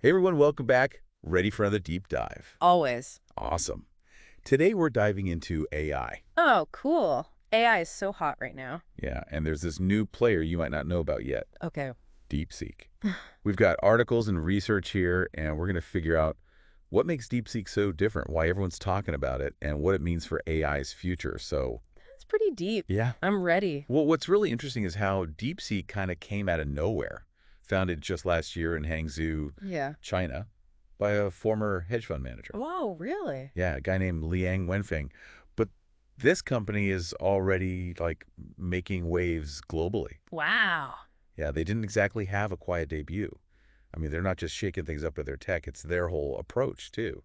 Hey everyone, welcome back. Ready for another deep dive. Always. Awesome. Today we're diving into AI. Oh, cool. AI is so hot right now. Yeah, and there's this new player you might not know about yet, Okay. DeepSeek. We've got articles and research here, and we're going to figure out what makes DeepSeek so different, why everyone's talking about it, and what it means for AI's future. So, It's pretty deep. yeah. I'm ready. Well, what's really interesting is how DeepSeek kind of came out of nowhere. Founded just last year in Hangzhou, Yeah. China, by a former hedge fund manager. Whoa, really? Yeah, a guy named Liang Wenfeng. But this company is already like making waves globally. Wow. Yeah, they didn't exactly have a quiet debut. I mean, they're not just shaking things up with their tech, it's their whole approach too.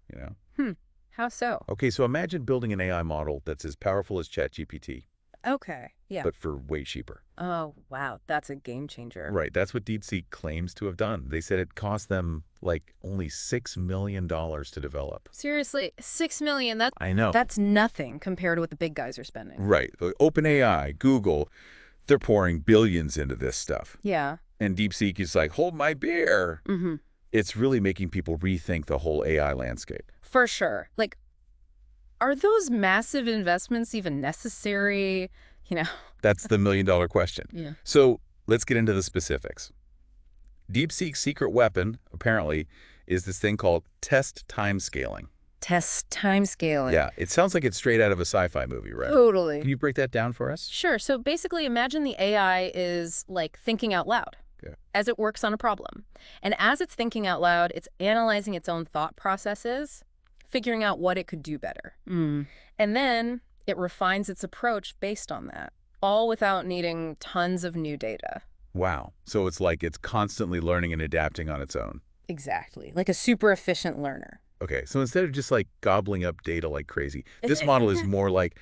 Hmm. How so? Okay, so imagine building an AI model that's as powerful as ChatGPT, Okay. Yeah. but for way cheaper. Oh, wow. That's a game changer. Right, that's what DeepSeek claims to have done. They said it cost them like only $6 million to develop. Seriously, 6 million. That's I know. that's nothing compared to what the big guys are spending. Right. OpenAI, Google, they're pouring billions into this stuff. Yeah. And DeepSeek is like, hold my beer. Mm-hmm. It's really making people rethink the whole AI landscape. For sure. Like, are those massive investments even necessary? You know? That's the million-dollar question. Yeah. So let's get into the specifics. DeepSeek's secret weapon, apparently, is this thing called test time scaling. Test time scaling. Yeah, it sounds like it's straight out of a sci-fi movie, right? Totally. Can you break that down for us? Sure. So basically, imagine the AI is like thinking out loud Okay. as it works on a problem. And as it's thinking out loud, it's analyzing its own thought processes, figuring out what it could do better. And then it refines its approach based on that, all without needing tons of new data. Wow. So it's like it's constantly learning and adapting on its own. Exactly. Like a super efficient learner. Okay, so instead of just like gobbling up data like crazy, this model is more like,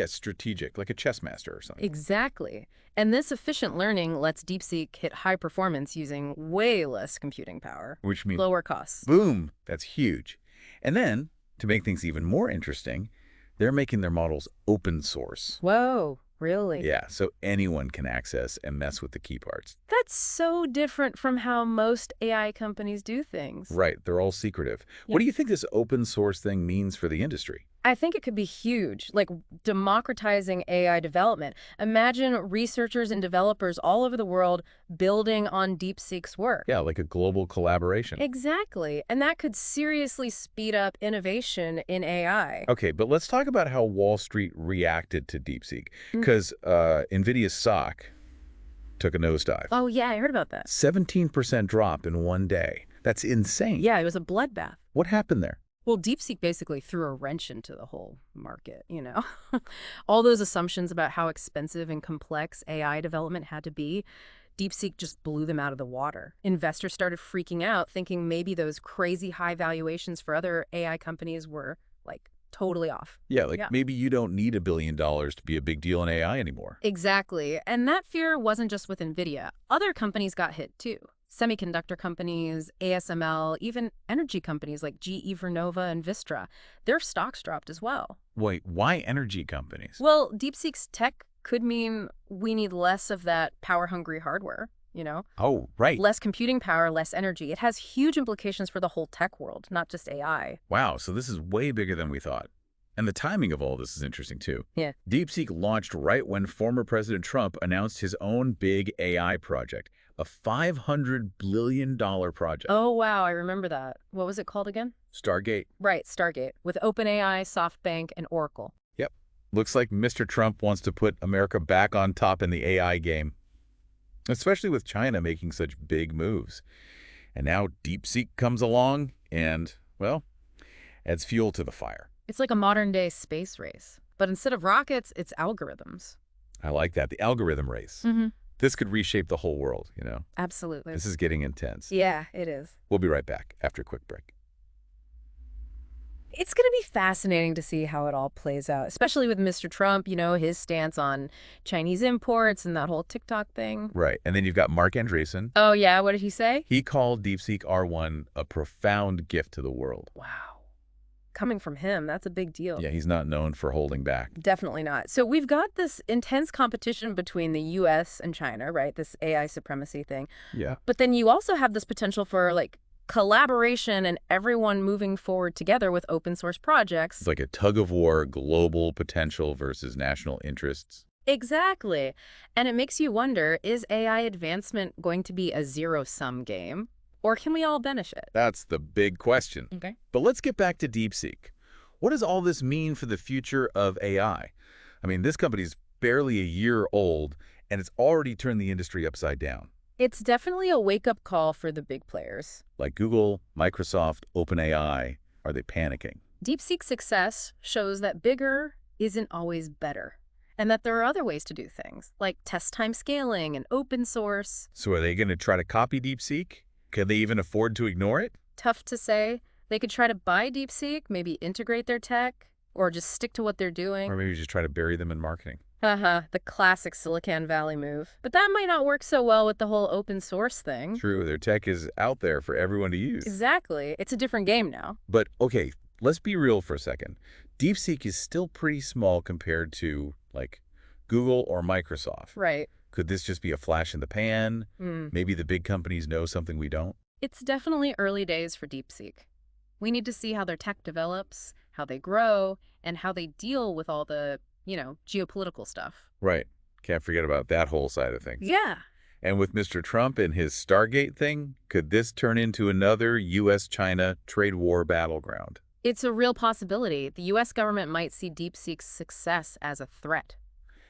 strategic, like a chess master or something. Exactly. And this efficient learning lets DeepSeek hit high performance using way less computing power. Which means, Lower costs. boom, that's huge. And then, to make things even more interesting, they're making their models open source. Whoa, really? Yeah, so anyone can access and mess with the key parts. That's so different from how most AI companies do things. Right, they're all secretive. Yeah. What do you think this open source thing means for the industry? I think it could be huge, like democratizing AI development. Imagine researchers and developers all over the world building on DeepSeek's work. Yeah, like a global collaboration. Exactly. And that could seriously speed up innovation in AI. Okay, but let's talk about how Wall Street reacted to DeepSeek, because NVIDIA's stock took a nosedive. Oh, yeah, I heard about that. 17% drop in one day. That's insane. Yeah, it was a bloodbath. What happened there? Well, DeepSeek basically threw a wrench into the whole market, you know? All those assumptions about how expensive and complex AI development had to be, DeepSeek just blew them out of the water. Investors started freaking out, thinking maybe those crazy high valuations for other AI companies were, like, totally off. Yeah, like Yeah. maybe you don't need $1 billion to be a big deal in AI anymore. Exactly. And that fear wasn't just with NVIDIA. Other companies got hit, too. Semiconductor companies, ASML, even energy companies like GE Vernova and Vistra, their stocks dropped as well. Wait, why energy companies? Well, DeepSeek's tech could mean we need less of that power-hungry hardware, you know? Oh, right. Less computing power, less energy. It has huge implications for the whole tech world, not just AI. Wow, so this is way bigger than we thought. And the timing of all this is interesting, too. Yeah. DeepSeek launched right when former President Trump announced his own big AI project, a $500 billion project. Oh, wow, I remember that. What was it called again? Stargate. Right, Stargate, with OpenAI, SoftBank, and Oracle. Yep. Looks like Mr. Trump wants to put America back on top in the AI game, especially with China making such big moves. And now DeepSeek comes along and, well, adds fuel to the fire. It's like a modern-day space race. But instead of rockets, it's algorithms. I like that, the algorithm race. This could reshape the whole world, you know? Absolutely. This is getting intense. Yeah, it is. We'll be right back after a quick break. It's going to be fascinating to see how it all plays out, especially with Mr. Trump, you know, his stance on Chinese imports and that whole TikTok thing. Right. And then you've got Mark Andreessen. Oh, yeah? What did he say? He called DeepSeek R1 a profound gift to the world. Wow. coming from him. That's a big deal. Yeah, he's not known for holding back. Definitely not. So we've got this intense competition between the US and China, right? This AI supremacy thing. Yeah. But then you also have this potential for like collaboration and everyone moving forward together with open source projects. It's like a tug of war, global potential versus national interests. Exactly. And it makes you wonder, is AI advancement going to be a zero-sum game? Or can we all benefit? That's the big question. Okay. But let's get back to DeepSeek. What does all this mean for the future of AI? I mean, this company's barely a year old, and it's already turned the industry upside down. It's definitely a wake-up call for the big players. Like Google, Microsoft, OpenAI, are they panicking? DeepSeek's success shows that bigger isn't always better, and that there are other ways to do things, like test time scaling and open source. So are they going to try to copy DeepSeek? Can they even afford to ignore it? Tough to say. They could try to buy DeepSeek, maybe integrate their tech, or just stick to what they're doing. Or maybe just try to bury them in marketing. Haha, the classic Silicon Valley move. But that might not work so well with the whole open source thing. True, their tech is out there for everyone to use. Exactly. It's a different game now. But, okay, let's be real for a second. DeepSeek is still pretty small compared to, like, Google or Microsoft. Right. Could this just be a flash in the pan? Maybe the big companies know something we don't? It's definitely early days for DeepSeek. We need to see how their tech develops, how they grow, and how they deal with all the, geopolitical stuff. Right. Can't forget about that whole side of things. Yeah. And with Mr. Trump and his Stargate thing, could this turn into another U.S.-China trade war battleground? It's a real possibility. The U.S. government might see DeepSeek's success as a threat.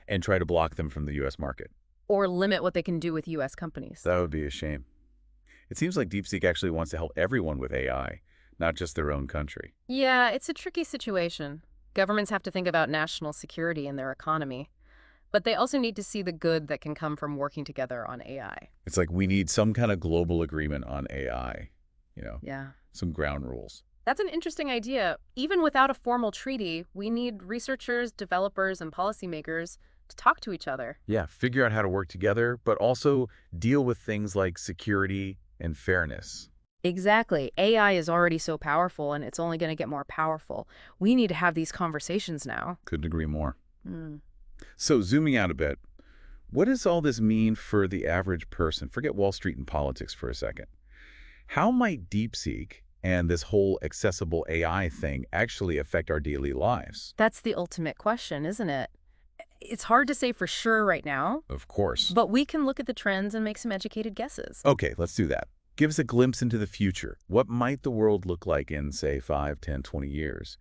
And try to block them from the U.S. market. Or limit what they can do with U.S. companies. That would be a shame. It seems like DeepSeek actually wants to help everyone with AI, not just their own country. Yeah, it's a tricky situation. Governments have to think about national security and their economy. But they also need to see the good that can come from working together on AI. It's like we need some kind of global agreement on AI, Yeah. some ground rules. That's an interesting idea. Even without a formal treaty, we need researchers, developers, and policymakers to talk to each other. Yeah, figure out how to work together, but also deal with things like security and fairness. Exactly. AI is already so powerful, and it's only going to get more powerful. We need to have these conversations now. Couldn't agree more. Mm. So zooming out a bit, what does all this mean for the average person? Forget Wall Street and politics for a second. How might DeepSeek and this whole accessible AI thing actually affect our daily lives? That's the ultimate question, isn't it? It's hard to say for sure right now, Of course. but we can look at the trends and make some educated guesses. Okay, let's do that. Give us a glimpse into the future. What might the world look like in, say, 5, 10, 20 years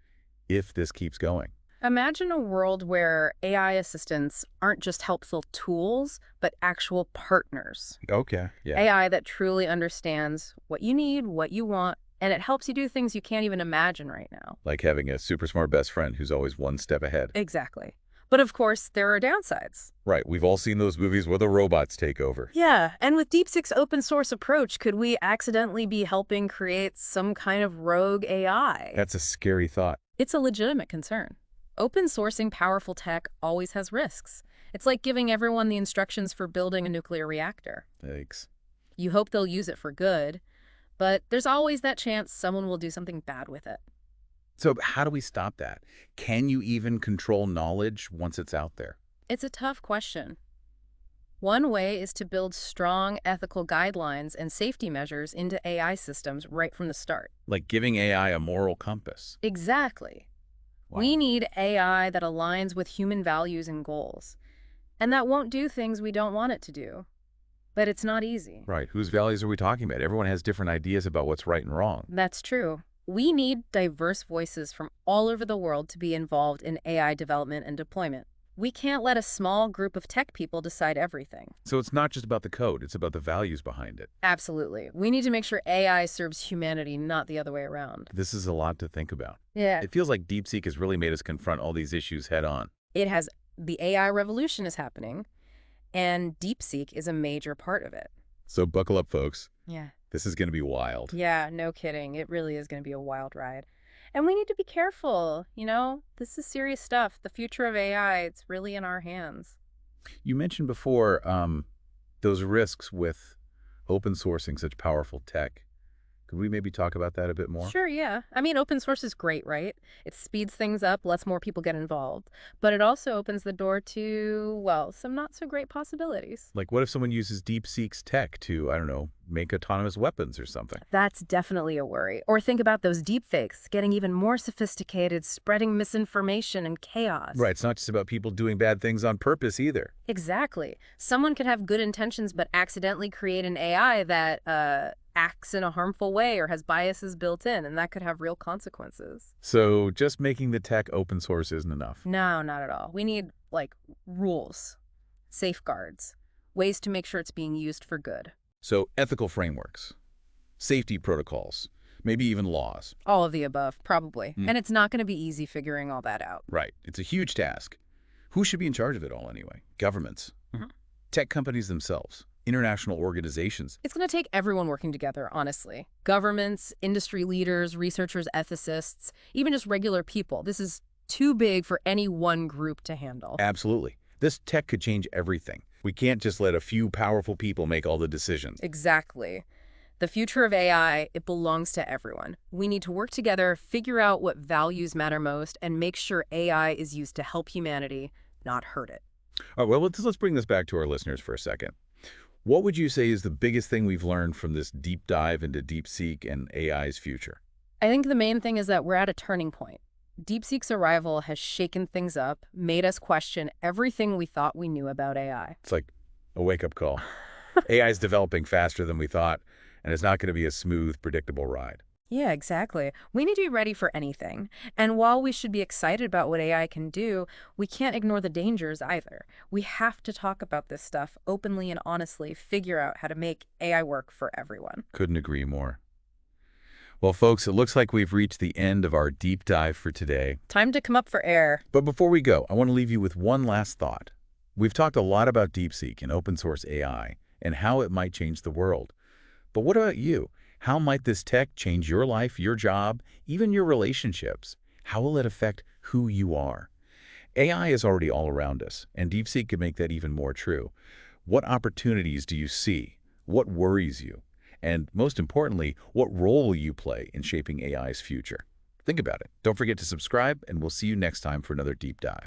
if this keeps going? Imagine a world where AI assistants aren't just helpful tools, but actual partners. Okay, yeah. AI that truly understands what you need, what you want, and it helps you do things you can't even imagine right now. Like having a super smart best friend who's always one step ahead. Exactly. But of course, there are downsides. Right, we've all seen those movies where the robots take over. Yeah, and with DeepSeek's open source approach, could we accidentally be helping create some kind of rogue AI? That's a scary thought. It's a legitimate concern. Open sourcing powerful tech always has risks. It's like giving everyone the instructions for building a nuclear reactor. Thanks. You hope they'll use it for good, but there's always that chance someone will do something bad with it. So how do we stop that? Can you even control knowledge once it's out there? It's a tough question. One way is to build strong ethical guidelines and safety measures into AI systems right from the start. Like giving AI a moral compass. Exactly. Wow. We need AI that aligns with human values and goals, and that won't do things we don't want it to do. But it's not easy. Right. Whose values are we talking about? Everyone has different ideas about what's right and wrong. That's true. We need diverse voices from all over the world to be involved in AI development and deployment. We can't let a small group of tech people decide everything. So it's not just about the code, it's about the values behind it. Absolutely. We need to make sure AI serves humanity, not the other way around. This is a lot to think about. Yeah. It feels like DeepSeek has really made us confront all these issues head on. It has, the AI revolution is happening, and DeepSeek is a major part of it. So buckle up, folks. Yeah. This is going to be wild. Yeah, no kidding. It really is going to be a wild ride. And we need to be careful, This is serious stuff. The future of AI, it's really in our hands. You mentioned before those risks with open sourcing such powerful tech. Could we maybe talk about that a bit more? Sure, yeah. I mean, open source is great, right? It speeds things up, lets more people get involved. But it also opens the door to, well, some not so great possibilities. Like, what if someone uses DeepSeek's tech to, I don't know, make autonomous weapons or something? That's definitely a worry. Or think about those deepfakes, getting even more sophisticated, spreading misinformation and chaos. Right, it's not just about people doing bad things on purpose either. Exactly. Someone could have good intentions but accidentally create an AI that acts in a harmful way or has biases built in, and that could have real consequences. So just making the tech open source isn't enough. No, not at all. We need, like, rules, safeguards, ways to make sure it's being used for good. So ethical frameworks, safety protocols, maybe even laws. All of the above, probably. Mm. And it's not going to be easy figuring all that out. Right, it's a huge task. Who should be in charge of it all anyway? Governments, Mhm. tech companies themselves, international organizations. It's going to take everyone working together, honestly. Governments, industry leaders, researchers, ethicists, even just regular people. This is too big for any one group to handle. Absolutely. This tech could change everything. We can't just let a few powerful people make all the decisions. Exactly. The future of AI, it belongs to everyone. We need to work together, figure out what values matter most, and make sure AI is used to help humanity, not hurt it. All right, well, let's bring this back to our listeners for a second. What would you say is the biggest thing we've learned from this deep dive into DeepSeek and AI's future? I think the main thing is that we're at a turning point. DeepSeek's arrival has shaken things up, made us question everything we thought we knew about AI. It's like a wake-up call. AI is developing faster than we thought, and it's not going to be a smooth, predictable ride. Yeah, exactly. We need to be ready for anything. And while we should be excited about what AI can do, we can't ignore the dangers either. We have to talk about this stuff openly and honestly, figure out how to make AI work for everyone. Couldn't agree more. Well, folks, it looks like we've reached the end of our deep dive for today. Time to come up for air. But before we go, I want to leave you with one last thought. We've talked a lot about DeepSeek and open source AI and how it might change the world. But what about you? How might this tech change your life, your job, even your relationships? How will it affect who you are? AI is already all around us, and DeepSeek could make that even more true. What opportunities do you see? What worries you? And most importantly, what role will you play in shaping AI's future? Think about it. Don't forget to subscribe, and we'll see you next time for another deep dive.